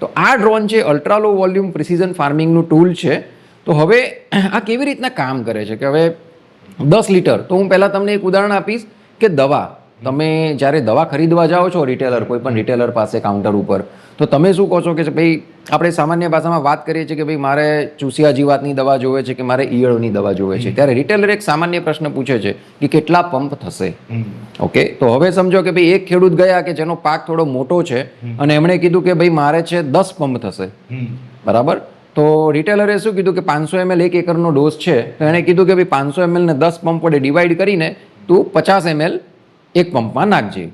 તો આ ડ્રોન છે અલ્ટ્રા લો વોલ્યુમ પ્રિસિઝન ફાર્મિંગનું ટૂલ છે. તો હવે આ કેવી રીતના કામ કરે છે કે હવે 10 લીટર, તો હું પહેલાં તમને એક ઉદાહરણ આપીશ કે દવા, તમે જ્યારે દવા ખરીદવા જાઓ છો રિટેલર, કોઈ પણ રિટેલર પાસે કાઉન્ટર ઉપર, તો તમે શું કહો છો કે ભાઈ આપણે સામાન્ય ભાષામાં વાત કરીએ છીએ કે ભાઈ મારે ચૂસિયા જીવાતની દવા જોવે છે કે મારે ઈયળની દવા જોવે છે, ત્યારે રિટેલર એક સામાન્ય પ્રશ્ન પૂછે છે કે કેટલા પંપ થશે. ઓકે, તો હવે સમજો કે ભાઈ એક ખેડૂત ગયા કે જેનો પાક થોડો મોટો છે અને એમણે કીધું કે ભાઈ મારે છે 10 પંપ થશે, બરાબર. તો રિટેલરે શું કીધું કે 500 ml 1 એકરનો ડોઝ છે, તો એણે કીધું કે ભાઈ 500 ml ને 10 પંપ વડે ડિવાઈડ કરીને તું 50 ml એક પંપમાં નાખજે.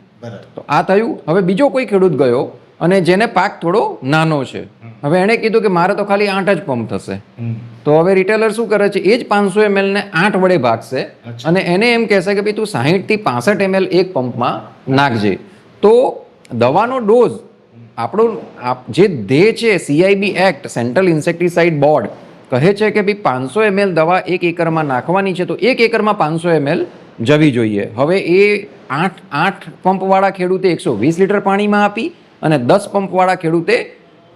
તો આ થયું. હવે બીજો કોઈ ખેડૂત ગયો અને જેને પાક થોડો નાનો છે, હવે એણે કીધું કે મારે તો ખાલી 8 જ પંપ થશે. તો હવે રિટેલર શું કરે છે, એ જ 500 ml ને 8 વડે ભાગશે અને એને એમ કહેશે કે ભાઈ તું 60 થી 65 ml એક પંપમાં નાખજે. તો દવાનો ડોઝ આપણો જે ધ્યેય છે, CIB act, central insecticide board કહે છે કે ભાઈ 500 ml દવા 1 એકરમાં નાખવાની છે, તો 1 એકરમાં 500 ml જવી જોઈએ. હવે એ 8 પંપવાળા ખેડૂતે 120 લીટર પાણીમાં આપી અને 10 પંપવાળા ખેડૂતે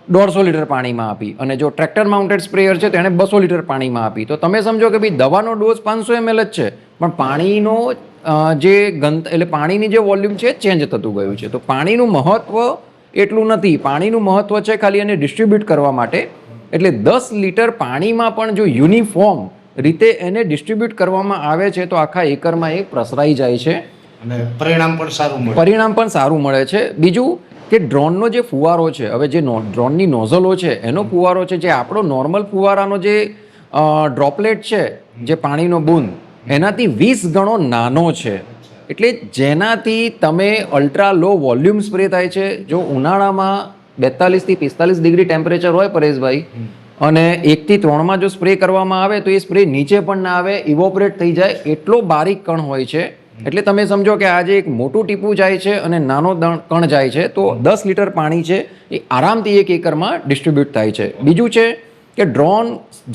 150 લીટર પાણીમાં આપી, અને જો ટ્રેક્ટર માઉન્ટેડ સ્પ્રેયર છે તેણે 200 લીટર પાણીમાં આપી. તો તમે સમજો કે ભાઈ દવાનો ડોઝ 500 ml જ છે, પણ પાણીનો જે એટલે પાણીની જે વોલ્યુમ છે ચેન્જ થતું ગયું છે. તો પાણીનું મહત્વ એટલું નથી, પાણીનું મહત્વ છે ખાલી એને ડિસ્ટ્રીબ્યુટ કરવા માટે. એટલે 10 લીટર પાણીમાં પણ જો યુનિફોર્મ રીતે એને ડિસ્ટ્રીબ્યુટ કરવામાં આવે છે તો આખા એકરમાં એ પ્રસરાઈ જાય છે અને પરિણામ પણ સારું મળે છે. બીજું કે ડ્રોનનો જે ફુવારો છે, હવે જે ડ્રોનની નોઝલો છે એનો ફુવારો છે, જે આપણો નોર્મલ ફુવારાનો જે ડ્રોપલેટ છે, જે પાણીનો બૂંદ, એનાથી 20 ગણો નાનો છે. એટલે જેનાથી તમે અલ્ટ્રા લો વોલ્યુમ સ્પ્રે થાય છે. જો ઉનાળામાં 42 થી 45 ડિગ્રી ટેમ્પરેચર હોય પરેશભાઈ, અને 1 થી 3 જો સ્પ્રે કરવામાં આવે તો એ સ્પ્રે નીચે પણ ના આવે, ઇવોપરેટ થઈ જાય, એટલો બારીક કણ હોય છે. એટલે તમે સમજો કે આજે એક મોટું ટીપું જાય છે અને નાનો કણ જાય છે, તો 10 લીટર પાણી છે એ આરામથી 1 એકરમાં ડિસ્ટ્રીબ્યુટ થાય છે. બીજું છે કે ડ્રોન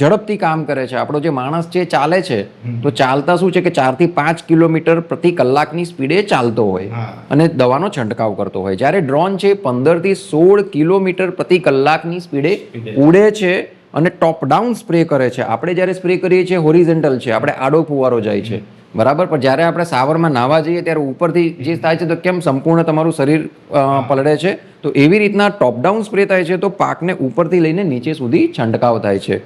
ઝડપથી કામ કરે છે. આપણો જે માણસ છે ચાલે છે, તો ચાલતા શું છે કે 4 થી 5 કિલોમીટર પ્રતિ કલાકની સ્પીડે ચાલતો હોય અને દવાનો છંટકાવ કરતો હોય, જ્યારે ડ્રોન છે 15 થી 16 કિલોમીટર પ્રતિ કલાકની સ્પીડે ઉડે છે અને ટોપ ડાઉન સ્પ્રે કરે છે. આપણે જ્યારે સ્પ્રે કરીએ છીએ હોરિઝોન્ટલ છે, આપણે આડો ફુવારો જાય છે, બરાબર. પણ જ્યારે આપણે સાવરમાં નાહવા જઈએ ત્યારે ઉપરથી જે થાય છે તો કેમ સંપૂર્ણ તમારું શરીર પલળે છે, તો એવી રીતના ટોપ ડાઉન સ્પ્રે થાય છે, તો પાકને ઉપરથી લઈને નીચે સુધી છંટકાવ થાય છે.